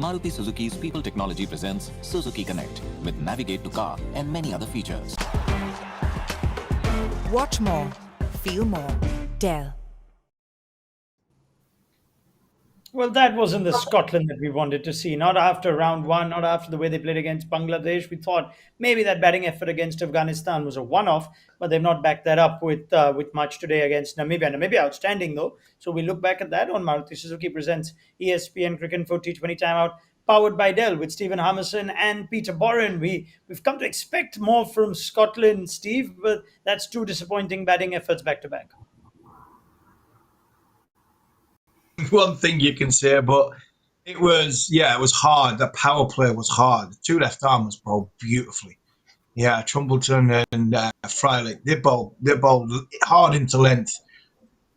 Maruti Suzuki's People Technology presents Suzuki Connect with Navigate to Car and many other features. Watch more, feel more. Dell. Well, that wasn't the Scotland that we wanted to see. Not after round one, not after the way they played against Bangladesh. We thought maybe that batting effort against Afghanistan was a one-off, but they've not backed that up with much today against Namibia. Namibia outstanding though. So we look back at that on Maruti Suzuki presents ESPN Cricket for T20 Timeout, powered by Dell with Stephen Harmison and Peter Boren. We've come to expect more from Scotland, Steve, but that's two disappointing batting efforts back to back. One thing you can say, but it was hard. The power play was hard. The two left armers bowled beautifully. Yeah, Trumbleton and Freilich, they bowled hard into length.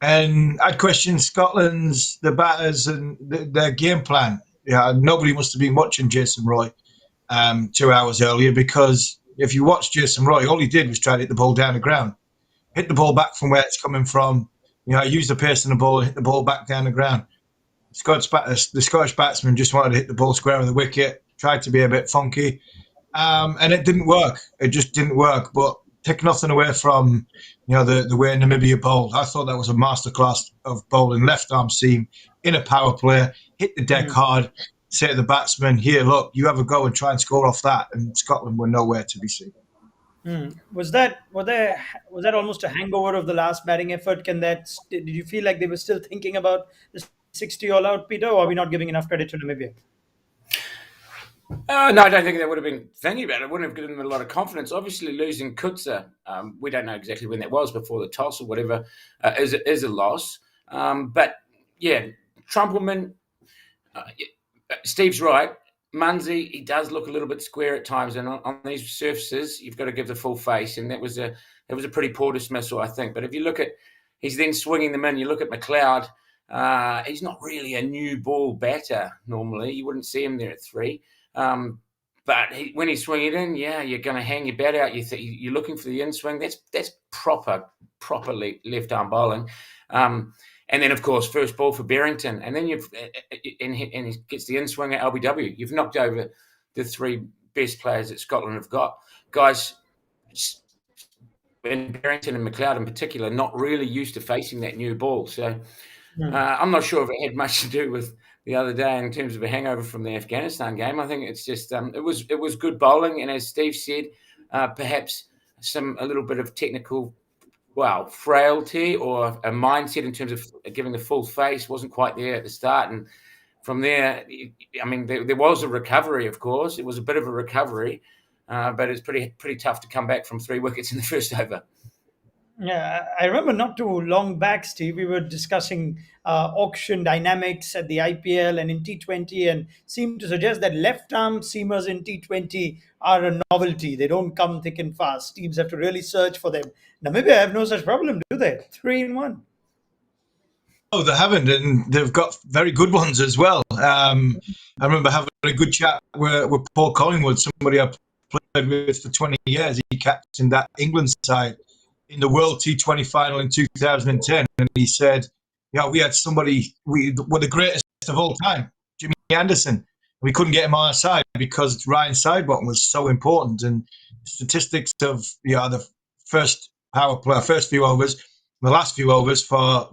And I'd question the batters and their game plan. Yeah, nobody must have been watching Jason Roy 2 hours earlier, because if you watch Jason Roy, all he did was try to hit the ball down the ground, hit the ball back from where it's coming from. Use the pace in the ball and hit the ball back down the ground. The Scottish batsman just wanted to hit the ball square on the wicket, tried to be a bit funky, and it didn't work. It just didn't work. But take nothing away from the way Namibia bowled. I thought that was a masterclass of bowling left arm seam in a power play, hit the deck hard, say to the batsman, "Here, look, you have a go and try and score off that." And Scotland were nowhere to be seen. Was that almost a hangover of the last batting effort? Did you feel like they were still thinking about the 60 all out, Peter, or are we not giving enough credit to Namibia? No, I don't think they would have been thinking about it. It wouldn't have given them a lot of confidence. Obviously, losing Kutza, we don't know exactly when that was, before the toss or whatever, is a loss. But yeah, Trumpelman, Steve's right. Munsey, he does look a little bit square at times, and on these surfaces, you've got to give the full face, and that was a pretty poor dismissal, I think. But if you look at, he's then swinging them in. You look at McLeod, he's not really a new ball batter normally. You wouldn't see him there at 3. But when he's swinging it in, you're going to hang your bat out. You're looking for the in swing. That's properly left arm bowling. And then, of course, first ball for Berrington. And then he gets the in-swing at LBW. You've knocked over the 3 best players that Scotland have got. Guys, and Berrington and McLeod in particular, not really used to facing that new ball. So I'm not sure if it had much to do with the other day in terms of a hangover from the Afghanistan game. I think it's just it was good bowling. And as Steve said, perhaps a little bit of technical frailty or a mindset in terms of giving the full face wasn't quite there at the start. And from there, I mean, there was a recovery, of course. It was a bit of a recovery, but it's pretty tough to come back from 3 wickets in the first over. Yeah, I remember not too long back, Steve, we were discussing auction dynamics at the IPL and in T20, and seemed to suggest that left-arm seamers in T20 are a novelty. They don't come thick and fast. Teams have to really search for them. Namibia have no such problem, do they? 3 in 1. Oh, they haven't, and they've got very good ones as well. I remember having a good chat with Paul Collingwood, somebody I played with for 20 years. He captained that England side in the World T20 final in 2010, and he said, we had we were the greatest of all time, Jimmy Anderson. We couldn't get him on our side because Ryan Sidebottom was so important. And statistics of the first power play, first few overs, the last few overs for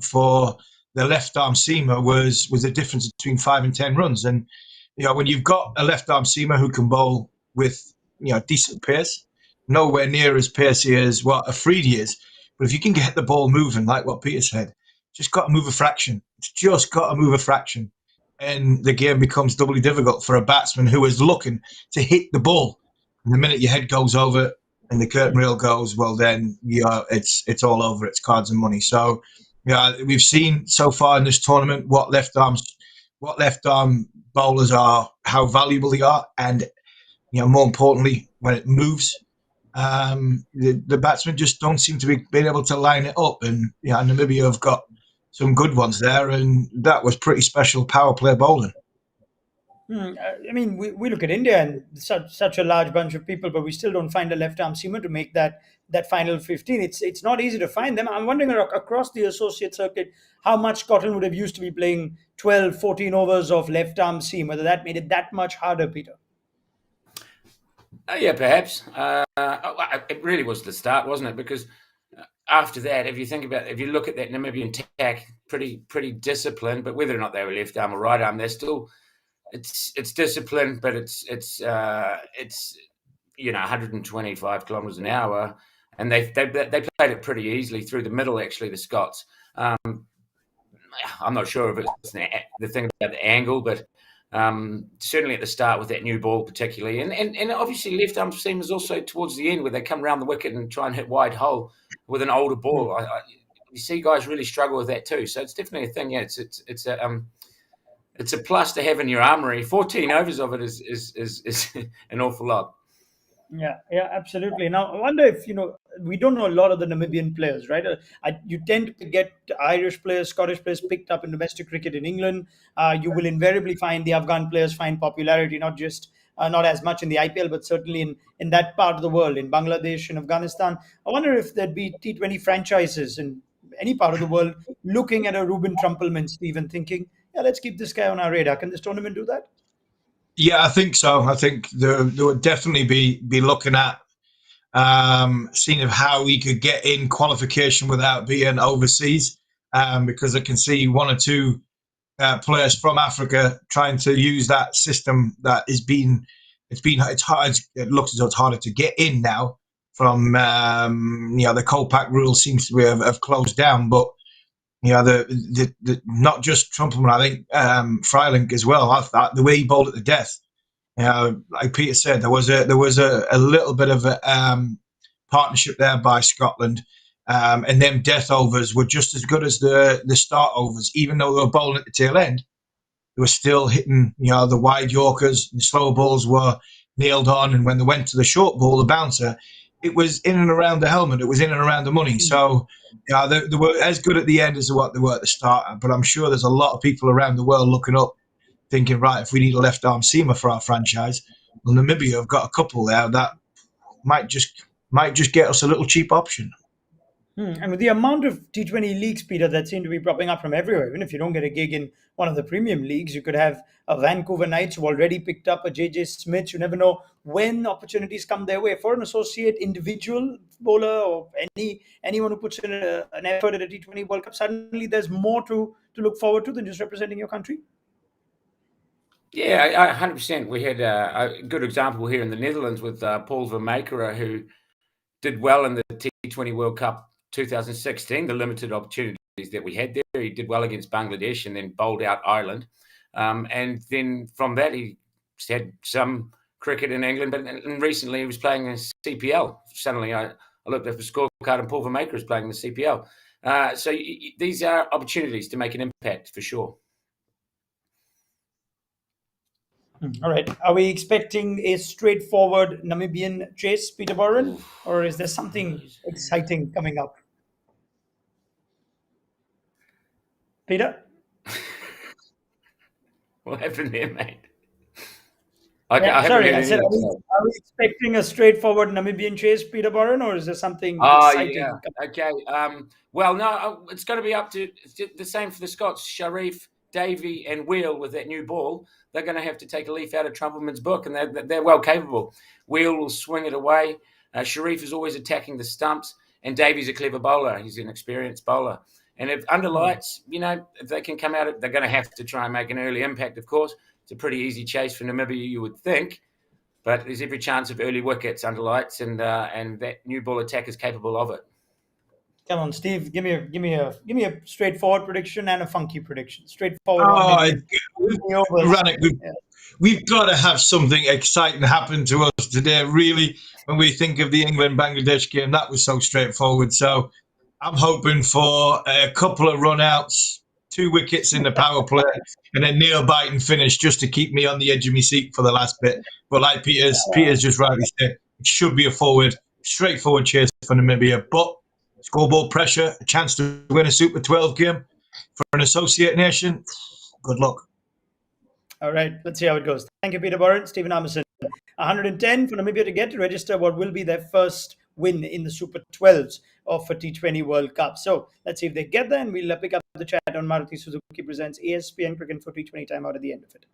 the left arm seamer was a difference between 5 and 10 runs. And when you've got a left arm seamer who can bowl with decent pace, nowhere near as pacey as what Afridi is, but if you can get the ball moving, like what Peter said, just got to move a fraction. It's just got to move a fraction, and the game becomes doubly difficult for a batsman who is looking to hit the ball. And the minute your head goes over and the curtain rail goes, well, then it's all over. It's cards and money. So we've seen so far in this tournament what left arm bowlers are, how valuable they are, and more importantly, when it moves, the batsmen just don't seem to be being able to line it up. And Namibia have got some good ones there, and that was pretty special power play bowling. I mean, we look at India and such a large bunch of people, but we still don't find a left arm seamer to make that final 15. It's not easy to find them. I'm wondering across the associate circuit how much Scotland would have used to be playing 12, 14 overs of left arm seam, whether that made it that much harder, Peter. Yeah, perhaps. It really was the start, wasn't it? Because after that, if you look at that Namibian attack, pretty disciplined. But whether or not they were left arm or right arm, they're still it's disciplined. But it's 125 kilometers an hour, and they played it pretty easily through the middle. Actually, the Scots. I'm not sure if it's the thing about the angle, but certainly at the start with that new ball particularly. And obviously left arm seam is also towards the end where they come around the wicket and try and hit wide hole with an older ball. You see guys really struggle with that too. So it's definitely a thing. Yeah, it's a plus to have in your armoury. 14 overs of it is an awful lot. Yeah, absolutely. Now, I wonder if, we don't know a lot of the Namibian players, right? You tend to get Irish players, Scottish players picked up in domestic cricket in England. You will invariably find the Afghan players find popularity, not as much in the IPL, but certainly in that part of the world, in Bangladesh and Afghanistan. I wonder if there'd be T20 franchises in any part of the world looking at a Ruben Trumpelman, Stephen, thinking, yeah, let's keep this guy on our radar. Can this tournament do that? Yeah, I think so. I think there would definitely be looking at seeing of how we could get in qualification without being overseas, because I can see one or two players from Africa trying to use that system that it's hard. It looks as though it's harder to get in now. From the Colpack rules seems to have closed down, but the not just Trumpelman, I think Freilink as well. I thought the way he bowled at the death, like Peter said, there was a little bit of a partnership there by Scotland, and them death overs were just as good as the start overs. Even though they were bowling at the tail end, they were still hitting the wide Yorkers. The slower balls were nailed on, and when they went to the short ball, the bouncer, it was in and around the helmet. It was in and around the money. So they were as good at the end as what they were at the start. But I'm sure there's a lot of people around the world looking up, thinking, right, if we need a left arm seamer for our franchise, well, Namibia have got a couple there that might just get us a little cheap option. And with the amount of T20 leagues, Peter, that seem to be popping up from everywhere, even if you don't get a gig in one of the premium leagues, you could have a Vancouver Knights who already picked up a JJ Smith. You never know when opportunities come their way. For an associate individual bowler or anyone who puts in an effort at a T20 World Cup, suddenly there's more to look forward to than just representing your country. Yeah, 100%. We had a good example here in the Netherlands with Paul Vermakeren, who did well in the T20 World Cup 2016, the limited opportunities that we had there. He did well against Bangladesh and then bowled out Ireland. And then from that, he had some cricket in England, but recently he was playing in CPL. Suddenly I looked at the scorecard and Paul Vermakeren is playing in the CPL. So these are opportunities to make an impact for sure. All right. Are we expecting a straightforward Namibian chase, Peter Boren, or is there something exciting coming up? Peter? What happened there, mate? Sorry, I said, are we expecting a straightforward Namibian chase, Peter Boren, or is there something exciting? Yeah. Okay. Well, no, it's going to be up to the same for the Scots. Sharif, Davey, and Wheel with that new ball. They're going to have to take a leaf out of Trumpelman's book, and they're well capable. Wheel will swing it away. Sharif is always attacking the stumps, and Davey's a clever bowler. He's an experienced bowler. And if under lights, if they can come out, they're going to have to try and make an early impact, of course. It's a pretty easy chase for Namibia, you would think. But there's every chance of early wickets under lights, and that new ball attack is capable of it. Come on, Steve. Give me a straightforward prediction and a funky prediction. Straightforward. We've got to have something exciting happen to us today. Really, when we think of the England-Bangladesh game, that was so straightforward. So I'm hoping for a couple of run-outs, 2 wickets in the power play, and a nail-biting finish just to keep me on the edge of my seat for the last bit. But like Peter's just rightly said, it should be a straightforward chase for Namibia. But scoreboard pressure, a chance to win a Super 12 game for an associate nation. Good luck. All right, let's see how it goes. Thank you, Peter Boren. Stephen Harmison. 110 for Namibia to get to register what will be their first win in the Super 12s of a T20 World Cup. So let's see if they get there, and we'll pick up the chat on Maruti Suzuki presents ESPN Cricket for T20 time out at the end of it.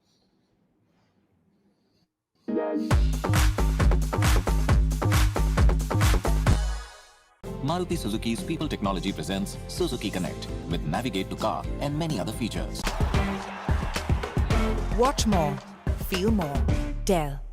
Maruti Suzuki's People Technology presents Suzuki Connect with Navigate to Car and many other features. Watch more, feel more, Dell.